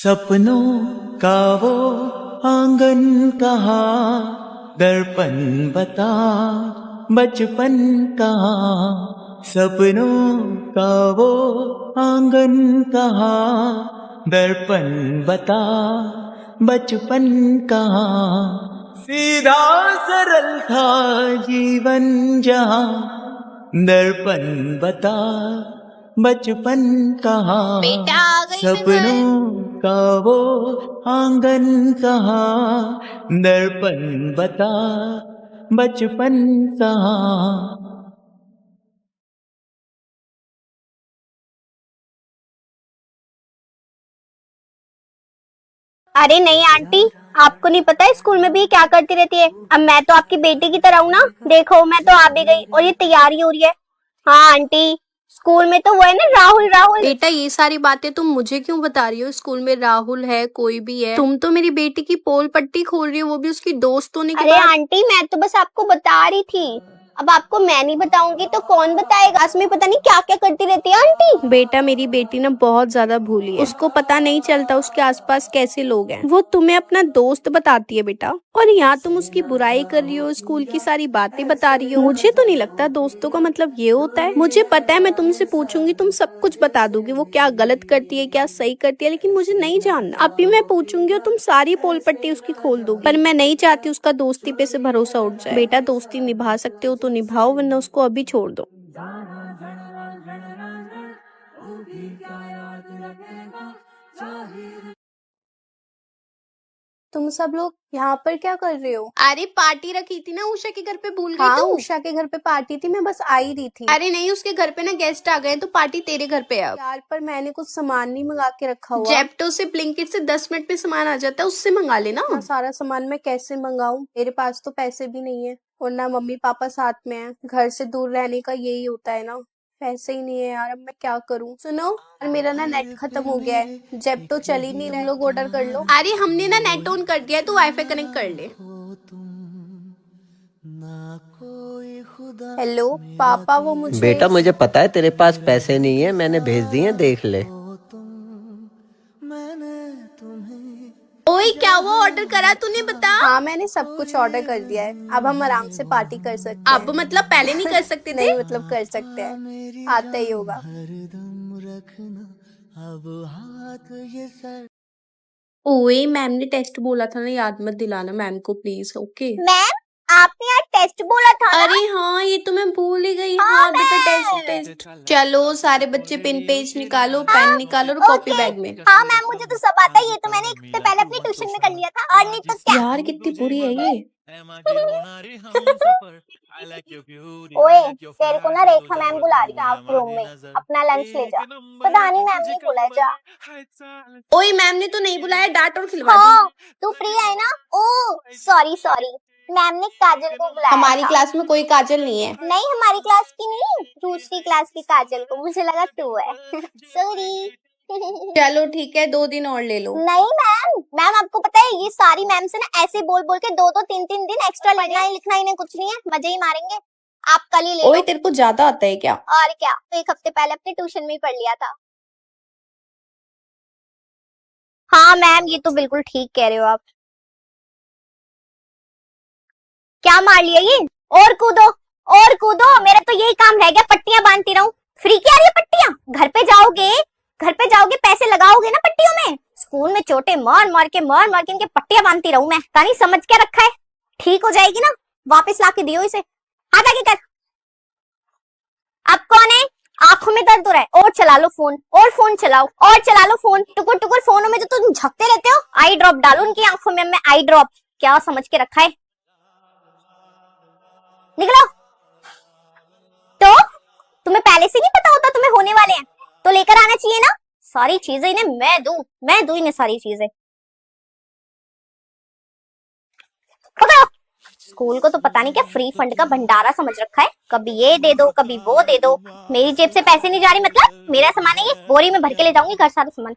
सपनों का वो आंगन कहाँ, दर्पण बता बचपन कहाँ। सपनों का वो आंगन कहाँ, दर्पण बता बचपन कहाँ। सीधा सरल था जीवन जहाँ, दर्पण बता बचपन कहाँ। बेटा आ गई मैं घर। सपनों का वो आंगन कहाँ, दर्पण बता बचपन कहाँ। अरे नहीं आंटी, आपको नहीं पता स्कूल में भी ये क्या करती रहती है। अब मैं तो आपकी बेटी की तरह हूँ ना। देखो मैं तो आ भी गई और ये तैयारी हो रही है। हाँ आंटी, स्कूल में तो वो है ना राहुल राहुल। बेटा ये सारी बातें तुम मुझे क्यों बता रही हो? स्कूल में राहुल है, कोई भी है, तुम तो मेरी बेटी की पोल पट्टी खोल रही हो, वो भी उसकी दोस्त होने के अरे बाद। आंटी मैं तो बस आपको बता रही थी। अब आपको मैं नहीं बताऊंगी तो कौन बताएगा। इसमें पता नहीं क्या क्या करती रहती है आंटी। बेटा मेरी बेटी ना बहुत ज्यादा भूली है, उसको पता नहीं चलता उसके आसपास कैसे लोग हैं। वो तुम्हें अपना दोस्त बताती है बेटा, और यहाँ तुम उसकी बुराई कर रही हो, स्कूल की सारी बातें बता रही हो। मुझे तो नहीं लगता दोस्तों का मतलब ये होता है। मुझे पता है मैं तुमसे पूछूंगी तुम सब कुछ बता दोगी, वो क्या गलत करती है क्या सही करती है, लेकिन मुझे नहीं जानना। अभी मैं पूछूंगी और तुम सारी पोल पट्टी उसकी खोल दोगी। पर मैं नहीं चाहती उसका दोस्ती पे से भरोसा उठ जाए। बेटा दोस्ती निभा सकते हो तो निभाओ, वरना उसको अभी छोड़ दो। तुम सब लोग यहाँ पर क्या कर रहे हो? अरे पार्टी रखी थी ना उषा के घर पे, भूल गई? हाँ, तू उषा के घर पे पार्टी थी, मैं बस आई रही थी। अरे नहीं, उसके घर पे ना गेस्ट आ गए तो पार्टी तेरे घर पे है अब। यार पर मैंने कुछ सामान नहीं मंगा के रखा हुआ। जेप्टो से ब्लिंकिट से 10 मिनट में सामान आ जाता है, उससे मंगा लेना। सारा सामान मैं कैसे मंगाऊं? मेरे पास तो पैसे भी नहीं है, और ना मम्मी पापा साथ में है। घर से दूर रहने का यही होता है ना, पैसे ही नहीं है यार। अब मैं क्या करूं? सुनो, और मेरा ना नेट खत्म हो गया है, जेप्टो चल ही नहीं, तुम लोग ऑर्डर कर लो। अरे हमने ना नेट ऑन कर दिया है, तू वाईफाई कनेक्ट कर ले। हेलो पापा, वो मुझे बेटा मुझे पता है तेरे पास पैसे नहीं है, मैंने भेज दिए, देख ले। ओए क्या वो ऑर्डर करा तूने, बता। हाँ मैंने सब कुछ ऑर्डर कर दिया है, अब हम आराम से पार्टी कर सकते हैं। अब मतलब पहले नहीं कर सकते थे? नहीं मतलब कर सकते हैं, आता ही होगा। ओए मैम ने टेस्ट बोला था ना, याद मत दिलाना मैम को प्लीज, ओके? मैम, आपने यार टेस्ट बोला था ना। अरे हाँ ये तो मैं भूल ही गई। हाँ, हाँ बेटा मैम। टेस्ट। चलो सारे बच्चे पेन पेज निकालो, पेन निकालो और कॉपी ओके। बैग में। हाँ मैम, मुझे तो सब आता है। ये तो मैंने एक हफ्ते पहले अपनी ट्यूशन में कर लिया था। और नहीं तो क्या। यार कितनी बुरी है ये। ओए, तेरे को ना रेखा मैम बुला रही है आप रूम में। अपना लंच ले जा। पता नहीं मैम ने बुलाया जा। ओए मैम ने तो नहीं बुलाया, डांट और खिलवा दी। हाँ, तू प्रिया है ना? ओ सॉरी सॉरी, मैम ने काजल को बुलाया हमारी था। क्लास में कोई काजल नहीं है। नहीं, हमारी क्लास की नहीं, दूसरी क्लास की काजल को। मुझे लगा तू है। सॉरी। चलो ठीक है, 2 दिन और ले लो। नहीं मैम, मैम आपको पता है ये सारी मैम से ना ऐसे बोल बोल के 2-2 3-3 दिन एक्स्ट्रा लिखना इन्हें कुछ नहीं है। मजे ही मारेंगे। आप कल ही ले ओए लो। तेरे को ज्यादा आता है क्या? और क्या, तो एक हफ्ते पहले अपने ट्यूशन में ही पढ़ लिया था। हाँ मैम, ये तो बिल्कुल ठीक कह रहे हो आप। क्या मार लिया ये? और कूदो, और कूदो। मेरा तो यही काम रह गया, पट्टियां बांधती रहूं। फ्री की आ रही है पट्टियां? घर पे जाओगे पैसे लगाओगे ना पट्टियों में। स्कूल में चोटे मार मार के इनके पट्टियां बांधती रहूं मैं। कहानी समझ के रखा है, ठीक हो जाएगी ना। वापस ला के दियो इसे। हाथ आगे कर। अब कौन है? आंखों में दर्द हो रहा है? और चला लो फोन, और फोन चलाओ, और चला लो फोन। टुकुर टुकुर फोनों में जो तुम झपकते रहते हो। आई ड्रॉप डालो उनकी आंखों में। मैं आई ड्रॉप क्या समझ के रखा है? निकलो। तो तुम्हें पहले से नहीं पता होता तुम्हें होने वाले हैं, तो लेकर आना चाहिए ना। सारी चीजें इन्हें मैं दूं इन्हें सारी चीजें। पकड़ो। स्कूल को तो पता नहीं क्या फ्री फंड का भंडारा समझ रखा है। कभी ये दे दो, कभी वो दे दो। मेरी जेब से पैसे नहीं जा रहे मतलब मेरा सामान है ये, बोरी में भर के ले जाऊंगी घर सारा सामान।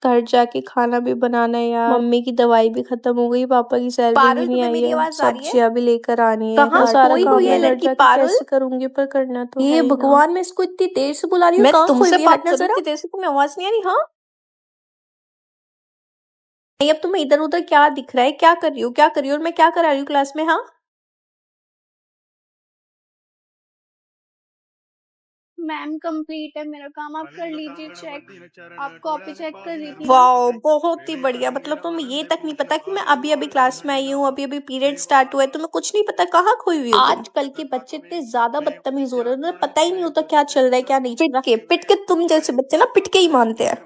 घर जाके खाना भी बनाना है यार, मम्मी की दवाई भी खत्म हो गई, पापा की सैलरी भी नहीं आई है, सब्जियां भी लेकर आनी है। कहाँ सोई हुई है लड़की पारुल? कैसे करूंगी, पर करना तो ये भगवान, मैं इसको इतनी देर से बुला रही हूँ। मैं तुमसे बात कर रही थी, देर से तुम्हें आवाज नहीं आ रही? हाँ नहीं, अब तुम्हें इधर उधर क्या दिख रहा है, क्या कर रही हो, क्या कर रही हो, और मैं क्या करा रही हूँ क्लास में? हाँ, मैम कंप्लीट है मेरा काम, आप कर लीजिए चेक। आप कॉपी चेक कर रही थी? वाओ, बहुत ही बढ़िया। मतलब तुम्हें ये तक नहीं पता कि मैं अभी अभी क्लास में आई हूँ, अभी अभी पीरियड स्टार्ट हुआ है, तुम्हें कुछ नहीं पता, कहाँ खोई हुई हो तुम? आजकल के बच्चे इतने ज्यादा बदतमीज हो रहे हैं, उन्हें पता ही नहीं होता क्या चल रहा है क्या नहीं चल रहा। पिट के तुम जैसे बच्चे ना पिट के ही मानते हैं।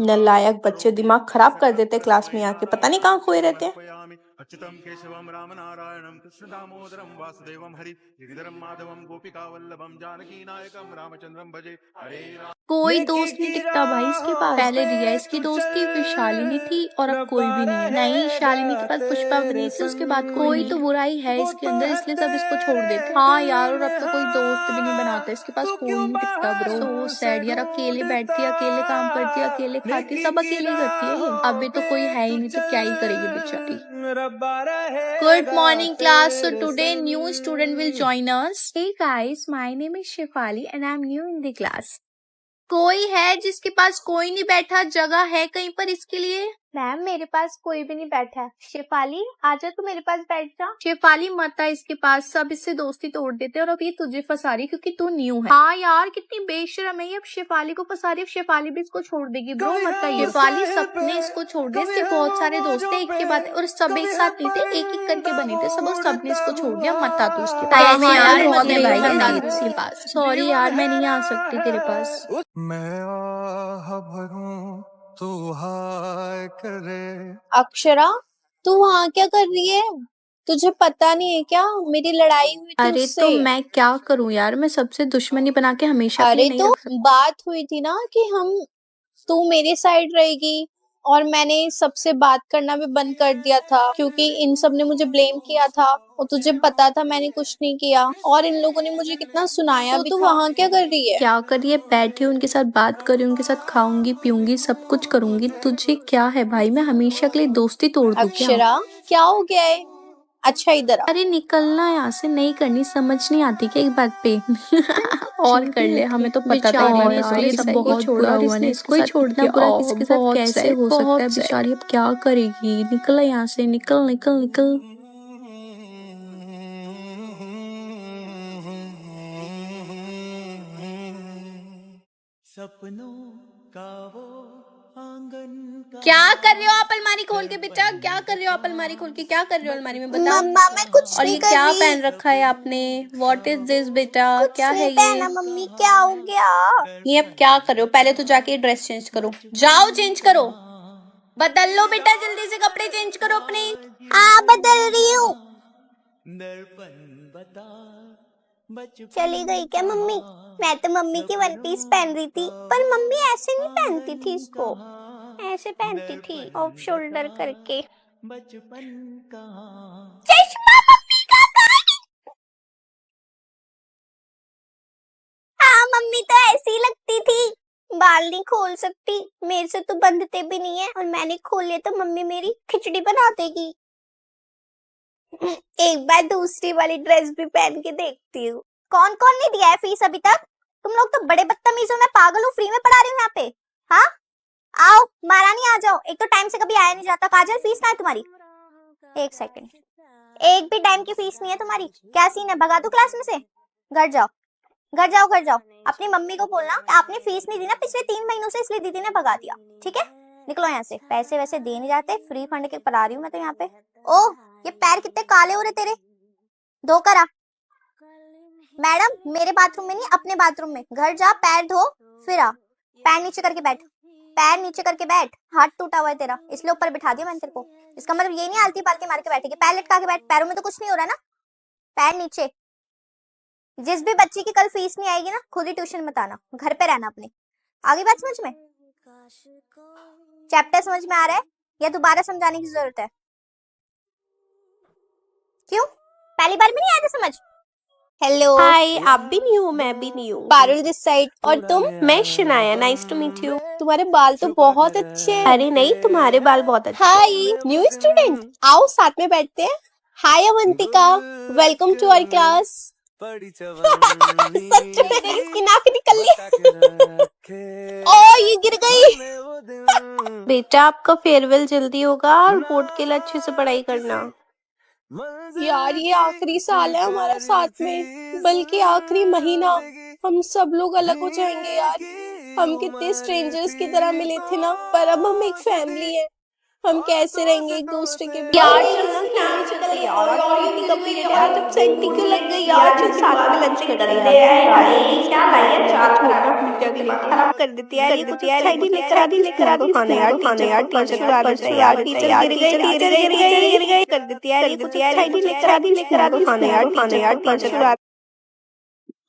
नालायक बच्चे, दिमाग खराब कर देते क्लास में आके, पता नहीं कहाँ खोए रहते हैं। अच्युतम केशवम राम नारायणम कृष्ण दामोदरम वासुदेवम हरि गिरिधरम माधवम गोपिका वल्लभम जानकी नायकम रामचंद्रम भजे हरे राम। कोई दोस्त नहीं टिकता भाई इसके पास। पहले रिया इसकी दोस्त थी, फिर शालिनी थी, और अब कोई भी नहीं है। नहीं, शालिनी के पास पुष्पा बनी थी, उसके बाद कोई तो बुराई है इसके अंदर, इसलिए सब इसको छोड़ देते। हाँ यार, और अब तो कोई दोस्त भी नहीं बनाता, इसके पास कोई नहीं टिकता ब्रो। सो सैड यार, अकेले बैठती है, अकेले काम करती है, अकेले खाती, सब अकेले करती है। अभी तो कोई है ही नहीं, तो क्या ही करेगी बेचारी। Good morning class. So today new student will join us. Hey guys, my name is Shefali and I'm new in the class. कोई है जिसके पास कोई नहीं बैठा, जगह है कहीं पर इसके लिए? मैम मेरे पास कोई भी नहीं बैठा है। शेफाली आजा, तू मेरे पास बैठ जा। शेफाली मत आ इसके पास, सब इससे दोस्ती तोड़ देते हैं और अब ये तुझे फंसा रही क्योंकि तू न्यू है। हाँ यार, कितनी बेशरम है ये, अब शेफाली को फंसा रही है, शेफाली भी इसको छोड़ देगी। ब्रो मत आइए, शेफाली सपने इसको छोड़ दे, इसके बहुत सारे दोस्त है एक के बाद, और सब एक साथ नहीं थे, एक एक करके बने थे सब, और सबने इसको छोड़ दिया। मत आ तू इसके पास। सॉरी यार, मैं नहीं आ सकती तेरे पास। मैं आह भरूं तू हाय करे। अक्षरा, तू वहाँ क्या कर रही है? तुझे पता नहीं है क्या मेरी लड़ाई हुई थी अरे उससे? तो मैं क्या करूं यार, मैं सबसे दुश्मनी बना के हमेशा के लिए नहीं रख सकती। बात हुई थी ना कि तू मेरी साइड रहेगी, और मैंने सबसे बात करना भी बंद कर दिया था क्योंकि इन सब ने मुझे ब्लेम किया था, और तुझे पता था मैंने कुछ नहीं किया, और इन लोगों ने मुझे कितना सुनाया भी। तू वहाँ क्या कर रही है? क्या कर रही है? बैठी उनके साथ बात कर रही हूँ, उनके साथ खाऊंगी पीऊंगी, सब कुछ करूंगी। तुझे क्या है भाई, मैं हमेशा के लिए दोस्ती तोड़ दूं क्या? अक्षरा, क्या हो गया है? अच्छा इधर आ। अरे निकलना यहाँ से, नहीं करनी, समझ नहीं आती क्या एक बात पे? और कर ले, हमें तो पता था ये सब बहुत बुरा हुआ है, इसको ही छोड़ना बुरा, किसके साथ कैसे हो सकता है? बेचारी अब क्या करेगी? निकल यहाँ से, निकल निकल निकल। सपनों का वो आंगन का। क्या कर रहे हो आप अलमारी खोल के बेटा? क्या कर रहे हो आप अलमारी खोल के? क्या कर रहे हो अलमारी में, बताओ। मम्मा मैं कुछ और नहीं ये कर क्या रही। पहन रखा है आपने? व्हाट इज दिस बेटा? क्या है ये? पहना मम्मी, क्या हो गया? ये अब क्या कर रहे हो? पहले तो जाके ड्रेस चेंज करो, जाओ चेंज करो, बदल लो बेटा, जल्दी से कपड़े चेंज करो अपने। बदल रही हूँ। दर्पण बता बचपन चली गई क्या मम्मी? मैं तो मम्मी की वन पीस पहन रही थी, पर मम्मी ऐसे नहीं पहनती थी इसको, ऐसे पहनती थी ऑफ शोल्डर करके। बचपन कहाँ। चश्मा मम्मी का कहाँ? हाँ मम्मी तो ऐसी लगती थी, बाल नहीं खोल सकती, मेरे से तो बंधते भी नहीं है, और मैंने खोल लिए तो मम्मी मेरी खिचड़ी बना देगी। एक बार दूसरी वाली ड्रेस भी पहन के देखती हूँ। कौन कौन नहीं दिया है फीस अभी तक? तुम लोग तो बड़े बदतमीज हो, मैं पागल हूँ, फ्री में पढ़ा रही हूँ यहाँ पे। हाँ आओ, महारानी आ जाओ, एक तो टाइम से कभी आया नहीं जाता। काजल फीस ना है तुम्हारी? एक सेकंड, एक भी टाइम की फीस नहीं है तुम्हारी, क्या सीन है? भगा दो क्लास में से, घर जाओ घर जाओ घर जाओ। अपनी मम्मी को बोलना आपने फीस नहीं दी ना पिछले 3 महीनों से, इसलिए दीदी ने भगा दिया, ठीक है? निकलो यहाँ से, पैसे वैसे दे नहीं जाते, फ्री फंड के पढ़ा रही हूँ मैं तो यहाँ पे। ओह ये पैर कितने काले हो रहे तेरे, धो कर आ। मैडम मेरे बाथरूम में नहीं, अपने बाथरूम में, घर जा पैर धो फिर आ। पैर नीचे करके बैठ, पैर नीचे करके बैठ, हाथ टूटा हुआ है तेरा इसलिए ऊपर बिठा दिया मैंने तेरे को। इसका मतलब ये नहीं आलती पालती मार के बैठेगी, पैर लटका के बैठ, पैरों में तो कुछ नहीं हो रहा ना, पैर नीचे। जिस भी बच्ची की कल फीस नहीं आएगी ना, खुद ही ट्यूशन मत आना, घर पे रहना अपने। आगे बात समझ में? चैप्टर समझ में आ रहा है या दोबारा समझाने की जरूरत है? क्यों, पहली बार में नहीं आया था समझ? हेलो हाय, आप भी न्यू, मैं भी न्यू। पारुल दिस साइड, और तुम? मैं Shanaya, nice to meet you. तुम्हारे बाल तो बहुत अच्छे हैं। अरे नहीं, तुम्हारे बाल बहुत अच्छे। हाय न्यू स्टूडेंट, आओ साथ में बैठते हैं। Hi Avantika, welcome to our class. सच में इसकी नाक निकल ली। ओ ये गिर गई। बेटा आपका फेयरवेल जल्दी होगा और बोर्ड के लिए अच्छे से पढ़ाई करना। यार ये आखिरी साल है हमारा साथ में, बल्कि आखिरी महीना। हम सब लोग अलग हो जाएंगे यार। हम कितने स्ट्रेंजर्स की तरह मिले थे ना, पर अब हम एक फैमिली है। हम कैसे रहेंगे एक दूसरे के बिना? यार चलना क्या नहीं चलते यार, आज पीटी का पीरियड है, आज सेंटी क्यों लग गई यार? चल साथ में लंच करते हैं यार। ये क्या लाई है चार खराब कर देती है, ये कुछ अच्छा ही नहीं लेकर आती, लेकर आती खाना यार। टीचर चुरा लेते हैं यार, टीचर गिर गई कर देती है, ये कुछ अच्छा ही नहीं लेकर आती, लेकर आती खाना यार। टीचर चुरा।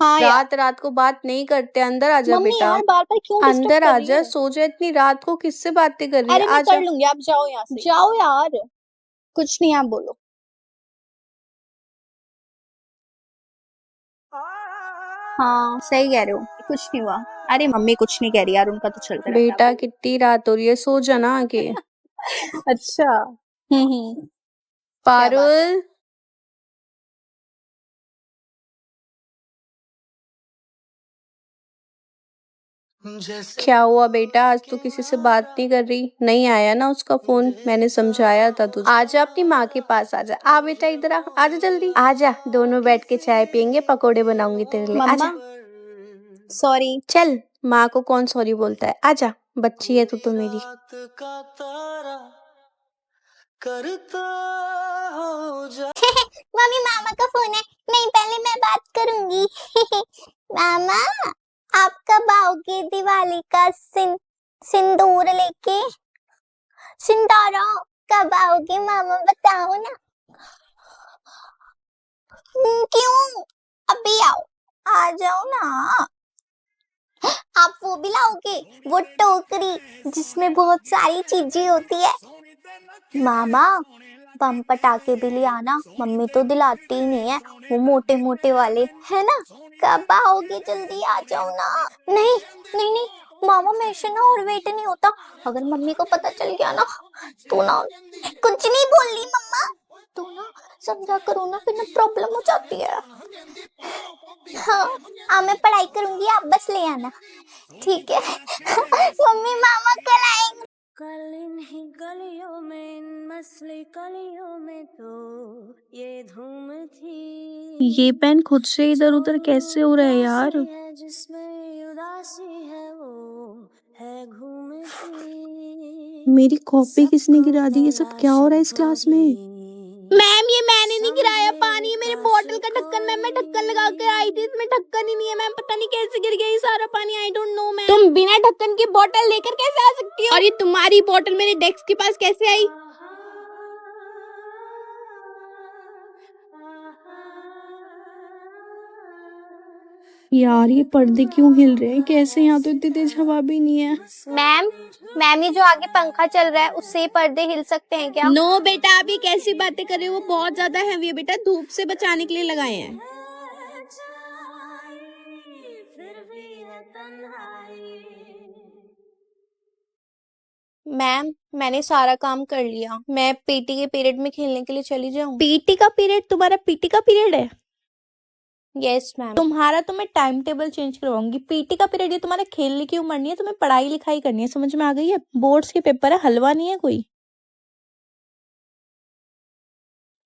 हाँ रात रात को बात नहीं करते, अंदर आ जा बेटा। यार बार बार क्यों अंदर आ जा, सो जा। इतनी रात को किससे बातें कर रही है? अरे मैं कर लूंगी, आप जाओ यहाँ से। जाओ यार, कुछ नहीं आप बोलो। हाँ सही कह रहे हो, कुछ नहीं हुआ। अरे मम्मी कुछ नहीं कह रही यार, उनका तो चलता रहता है। बेटा कितनी रात हो रही है, सो जा ना आगे। अच्छा पारुल। क्या हुआ बेटा, आज तो किसी से बात नहीं कर रही? नहीं आया ना उसका फोन? मैंने समझाया था तुझे। आजा अपनी माँ के पास, आजा। आ बेटा इधर आ, आजा जल्दी आजा। दोनों बैठ के चाय पियेंगे, पकोड़े बनाऊंगी तेरे लिए। आजा। सॉरी। चल, माँ को कौन सॉरी बोलता है, आजा। बच्ची है तू तो मेरी। मम्मी मामा का फोन है, नहीं पहले मैं बात करूंगी। मामा आप कब आओगे दिवाली का सिंदूर लेके? सिंदूरा कब आओगे मामा बताओ ना। क्यों? अभी आओ, आ जाओ ना। आप वो भी लाओगे, वो टोकरी जिसमें बहुत सारी चीजें होती है? मामा बम पटाखे भी ले आना, मम्मी तो दिलाती ही नहीं है, वो मोटे मोटे वाले है ना। कब आओगे, जल्दी आ जाओ ना। नहीं नहीं नहीं मामा, मेरे से ना और वेट नहीं होता। अगर मम्मी को पता चल गया ना तो ना। कुछ नहीं बोल रही मम्मा, तो ना समझा करो ना, फिर ना प्रॉब्लम हो जाती है। हाँ मैं पढ़ाई करूंगी, आप बस ले आना, ठीक है। मम्मी मामा कल आएंगे। कल इन्हीं गलियों में, इन मसले गलियों में तो ये धूम थी। ये पेन खुद से इधर उधर कैसे हो रहा है यार? जिसमें उदासी है वो है घूमती। मेरी कॉपी किसने गिरा दी? ये सब क्या हो रहा है इस क्लास में? मैम ये मैंने नहीं गिराया पानी, ये मेरे बोतल का ढक्कन। मैम मैं ढक्कन लगा के आई थी, इसमें ढक्कन ही नहीं है। मैम पता नहीं कैसे गिर गया ये सारा पानी, आई डोंट नो मैम। तुम बिना ढक्कन की बोतल लेकर कैसे आ सकती हो? और ये तुम्हारी बोतल मेरे डेस्क के पास कैसे आई? यार ये पर्दे क्यों हिल रहे हैं? कैसे? यहाँ तो इतनी तेज हवा भी नहीं है। मैम ये जो आगे पंखा चल रहा है उससे पर्दे हिल सकते हैं क्या? नो बेटा, अभी कैसी बातें कर रहे हो? वो बहुत ज्यादा हैवी है बेटा, धूप से बचाने के लिए लगाए हैं। मैम मैंने सारा काम कर लिया, मैं पीटी के पीरियड में खेलने के लिए चली जाऊँ? पीटी का पीरियड? तुम्हारा पीटी का पीरियड है? Yes ma'am. तुम्हारा तो मैं टाइम टेबल चेंज करवाऊंगी। पीटी का पीरियड, ये तुम्हारे खेलने की उम्र नहीं है, तुम्हें पढ़ाई लिखाई करनी है, समझ में आ गई है? बोर्ड्स के पेपर है, हलवा नहीं है कोई।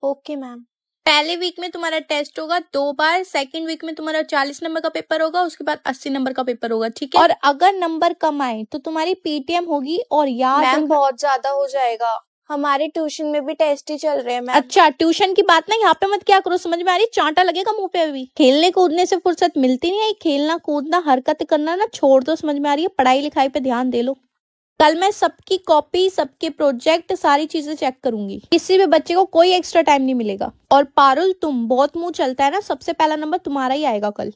Okay ma'am. पहले वीक में तुम्हारा टेस्ट होगा 2 बार, सेकंड वीक में तुम्हारा 40 नंबर का पेपर होगा, उसके बाद 80 नंबर का पेपर होगा, ठीक है? और अगर नंबर कम आए तो तुम्हारी पीटीएम होगी। और याद मैम बहुत ज्यादा हो जाएगा, हमारे ट्यूशन में भी टेस्ट ही चल रहे हैं मैम। अच्छा ट्यूशन की बात ना यहाँ पे मत क्या करो, समझ में आ रही? चांटा लगेगा मुंह पे अभी। खेलने कूदने से फुर्सत मिलती नहीं है, खेलना कूदना हरकत करना ना छोड़ दो, समझ में आ रही है? पढ़ाई लिखाई पे ध्यान दे लो। कल मैं सबकी कॉपी, सबके प्रोजेक्ट, सारी चीजें चेक करूंगी, किसी भी बच्चे को कोई एक्स्ट्रा टाइम नहीं मिलेगा। और पारुल तुम बहुत मुंह चलता है ना, सबसे पहला नंबर तुम्हारा ही आएगा कल।